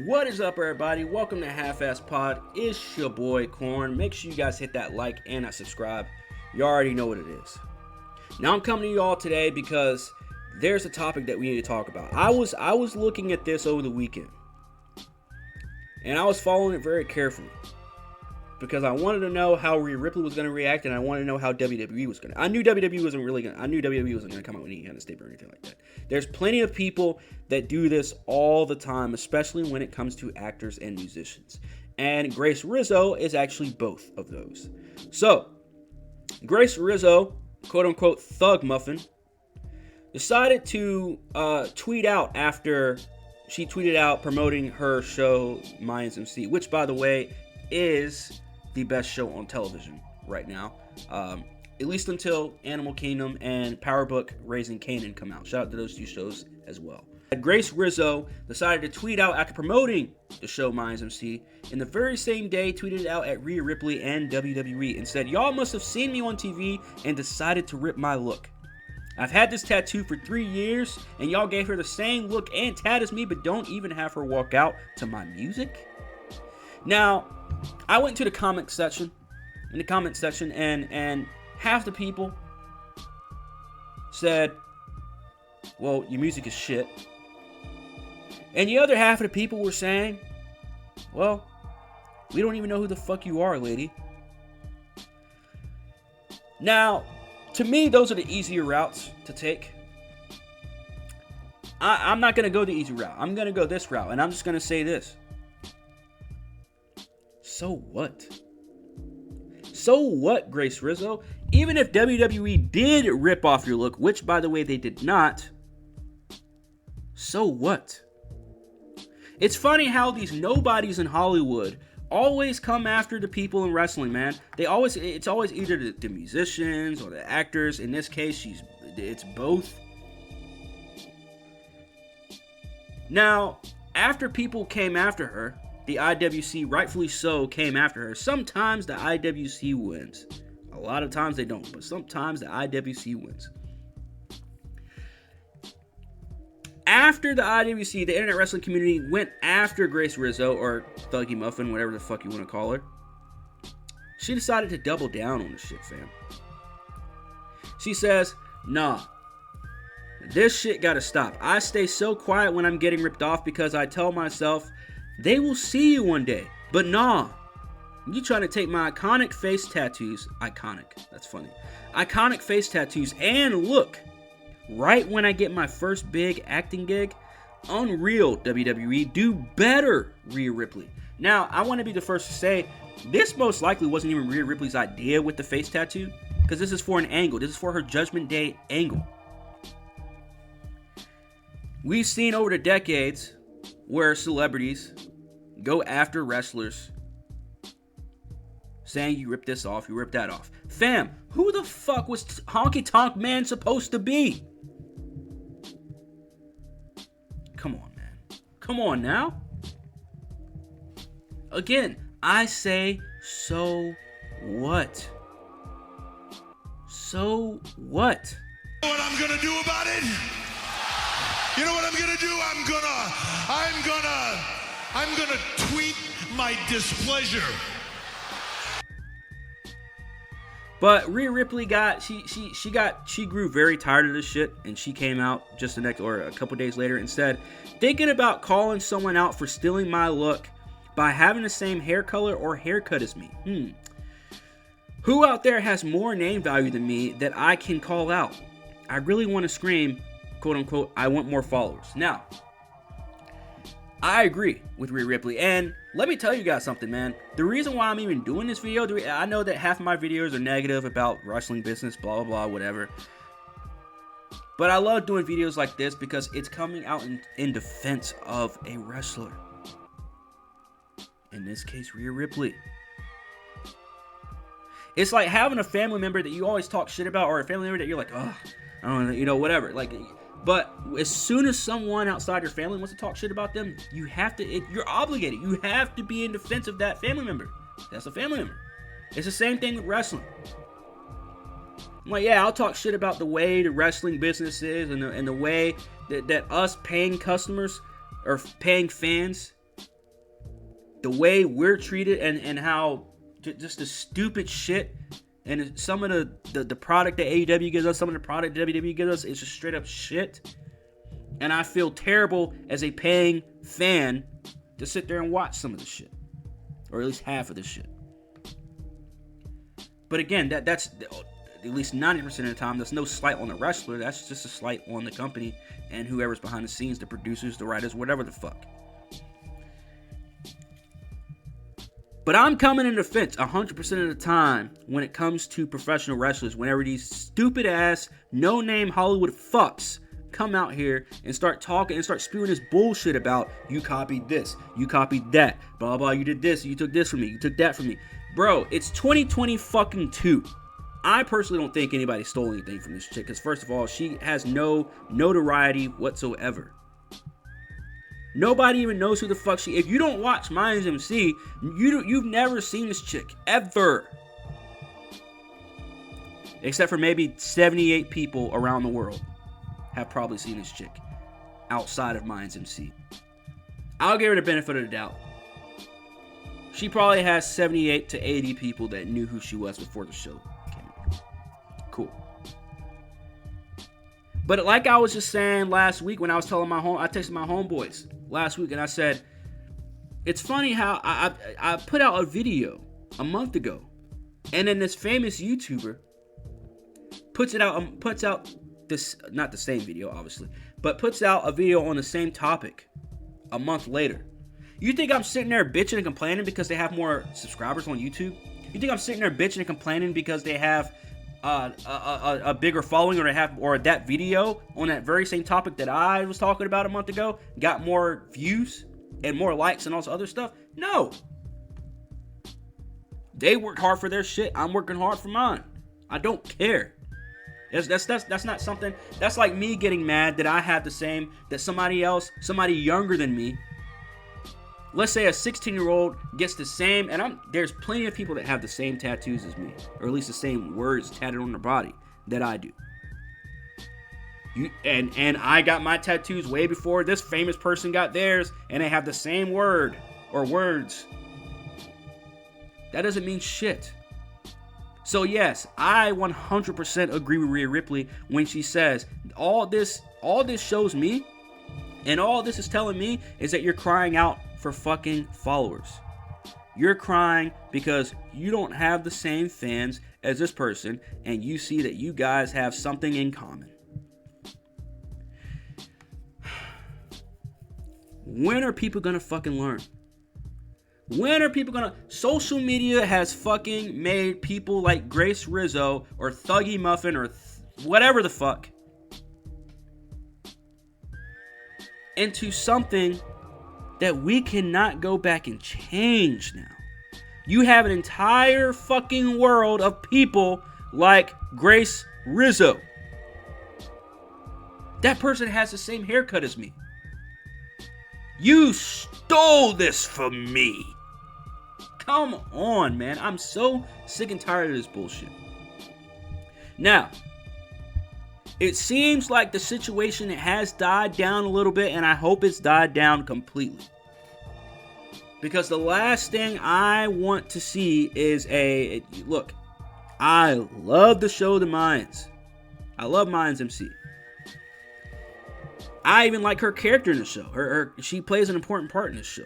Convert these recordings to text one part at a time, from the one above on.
What is up, everybody? Welcome to Half-Ass Pod. It's your boy Corn. Make sure you guys hit that like and that subscribe. You already know what it is. Now I'm coming to you all today because there's a topic that we need to talk about. I was looking at this over the weekend, and I was following it very carefully because I wanted to know how Rhea Ripley was going to react, and I wanted to know how WWE was going to. I knew WWE wasn't going to come out with any kind of statement or anything like that. There's plenty of people that do this all the time, especially when it comes to actors and musicians. And Grace Rizzo is actually both of those. So, Grace Rizzo, quote-unquote thug muffin, decided to tweet out after she tweeted out promoting her show, Mayans MC, which, by the way, is the best show on television right now. At least until Animal Kingdom and Power Book Raising Kanan come out. Shout out to those two shows as well. Grace Rizzo decided to tweet out after promoting the show Mayans MC, and the very same day tweeted out at Rhea Ripley and WWE and said, "Y'all must have seen me on TV and decided to rip my look. I've had this tattoo for 3 years, and y'all gave her the same look and tat as me, but don't even have her walk out to my music." Now, I went to the comment section, and half the people said, "Well, your music is shit." And the other half of the people were saying, "Well, we don't even know who the fuck you are, lady." Now, to me, those are the easier routes to take. I'm not going to go the easy route. I'm going to go this route, and I'm just going to say this. So what? So what, Grace Rizzo? Even if WWE did rip off your look, which, by the way, they did not, so what? It's funny how these nobodies in Hollywood always come after the people in wrestling, man. It's always either the musicians or the actors. In this case, it's both. Now, after people came after her, the IWC, rightfully so, came after her. Sometimes the IWC wins. A lot of times they don't, but sometimes the IWC wins. After the IWC, the internet wrestling community went after Grace Rizzo, or Thuggy Muffin, whatever the fuck you want to call her, she decided to double down on the shit, fam. She says, "Nah, this shit gotta stop. I stay so quiet when I'm getting ripped off because I tell myself, they will see you one day. But nah, you trying to take my iconic face tattoos," iconic, that's funny, "iconic face tattoos and look, right when I get my first big acting gig, unreal, WWE, do better, Rhea Ripley." Now, I want to be the first to say, this most likely wasn't even Rhea Ripley's idea with the face tattoo, because this is for an angle. This is for her Judgment Day angle. We've seen over the decades where celebrities go after wrestlers saying, "You ripped this off, you ripped that off." Fam, who the fuck was Honky Tonk Man supposed to be? Come on, man. Come on now. Again, I say, so what? So what? You know what I'm gonna do about it? You know what I'm gonna do? I'm gonna tweet my displeasure. But Rhea Ripley she grew very tired of this shit, and she came out just a couple days later and said, "Thinking about calling someone out for stealing my look by having the same hair color or haircut as me. Who out there has more name value than me that I can call out? I really want to scream, quote unquote, I want more followers." Now, I agree with Rhea Ripley, and let me tell you guys something, man. The reason why I'm even doing this video, I know that half of my videos are negative about wrestling business, blah, blah, blah, whatever. But I love doing videos like this because it's coming out in defense of a wrestler. In this case, Rhea Ripley. It's like having a family member that you always talk shit about, or a family member that you're like, oh, I don't know, you know, whatever. Like, but as soon as someone outside your family wants to talk shit about them, you have to, you're obligated. You have to be in defense of that family member. That's a family member. It's the same thing with wrestling. I'm like, yeah, I'll talk shit about the way the wrestling business is and the way that us paying customers or paying fans the way we're treated and how just the stupid shit and some of the product that AEW gives us, some of the product that WWE gives us is just straight up shit. And I feel terrible as a paying fan to sit there and watch some of this shit. Or at least half of this shit. But again, that's at least 90% of the time, that's no slight on the wrestler. That's just a slight on the company and whoever's behind the scenes, the producers, the writers, whatever the fuck. But I'm coming in defense 100% of the time when it comes to professional wrestlers. Whenever these stupid ass, no-name Hollywood fucks come out here and start talking and start spewing this bullshit about you copied this, you copied that, blah blah, you did this, you took this from me, you took that from me. Bro, it's 2020 fucking 2. I personally don't think anybody stole anything from this chick because first of all, she has no notoriety whatsoever. Nobody even knows who the fuck she is. If you don't watch Mayans MC, you've never seen this chick ever. Except for maybe 78 people around the world have probably seen this chick outside of Mayans MC. I'll give her the benefit of the doubt. She probably has 78 to 80 people that knew who she was before the show came out. Cool. But like I was just saying last week when I was telling I texted my homeboys last week and I said, it's funny how I put out a video a month ago and then this famous YouTuber puts out this, not the same video obviously, but puts out a video on the same topic a month later. You think I'm sitting there bitching and complaining because they have more subscribers on YouTube? You think I'm sitting there bitching and complaining because they have a bigger following or that video on that very same topic that I was talking about a month ago got more views and more likes and all this other stuff? No. They worked hard for their shit. I'm working hard for mine. I don't care. That's not something. That's like me getting mad that I have the same, that somebody younger than me, let's say a 16-year-old gets the same, and there's plenty of people that have the same tattoos as me, or at least the same words tattooed on their body that I do. And I got my tattoos way before this famous person got theirs, and they have the same word or words. That doesn't mean shit. So yes, I 100% agree with Rhea Ripley when she says all this shows me, and all this is telling me is that you're crying out for fucking followers. You're crying because you don't have the same fans as this person, and you see that you guys have something in common. When are people gonna fucking learn? When are people gonna... Social media has fucking made people like Grace Rizzo or Thuggy Muffin or whatever the fuck into something that we cannot go back and change now. You have an entire fucking world of people like Grace Rizzo. That person has the same haircut as me. You stole this from me. Come on, man. I'm so sick and tired of this bullshit. Now, it seems like the situation has died down a little bit, and I hope it's died down completely. Because the last thing I want to see is look, I love the show The Mayans. I love Mayans MC. I even like her character in the show. She plays an important part in this show.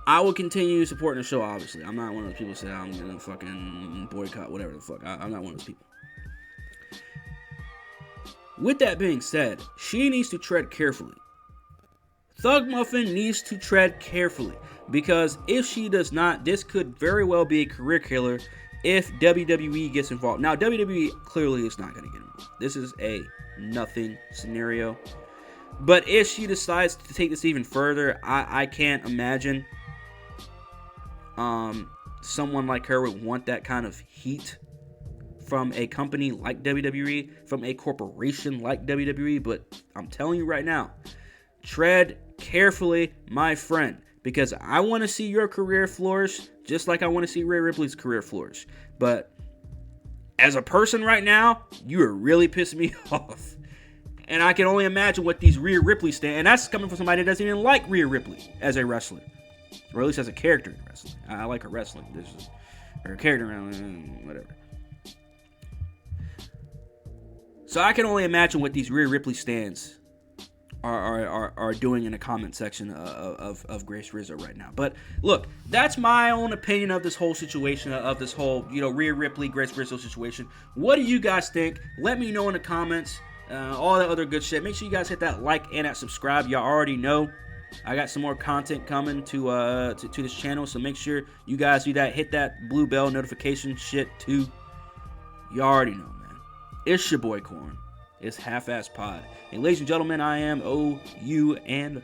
I will continue supporting the show, obviously. I'm not one of those people who say I'm going to fucking boycott, whatever the fuck. I'm not one of those people. With that being said, she needs to tread carefully. Thug Muffin needs to tread carefully. Because if she does not, this could very well be a career killer if WWE gets involved. Now, WWE clearly is not going to get involved. This is a nothing scenario. But if she decides to take this even further, I can't imagine someone like her would want that kind of heat from a company like WWE, from a corporation like WWE. But I'm telling you right now, tread carefully, my friend, because I want to see your career flourish just like I want to see Rhea Ripley's career flourish. But as a person right now, you are really pissing me off. And I can only imagine what these Rhea Ripley stand, and that's coming from somebody that doesn't even like Rhea Ripley as a wrestler, or at least as a character in wrestling. I like her wrestling. This is her character, whatever. So I can only imagine what these Rhea Ripley stands are doing in the comment section of Grace Rizzo right now. But look, that's my own opinion of this whole situation, of this whole Rhea Ripley, Grace Rizzo situation. What do you guys think? Let me know in the comments. All that other good shit. Make sure you guys hit that like and that subscribe. Y'all already know I got some more content coming to this channel, so make sure you guys do that. Hit that blue bell notification shit too. You already know, man. It's your boy Corn. It's Half-Ass Pod. And ladies and gentlemen, I am OUNT.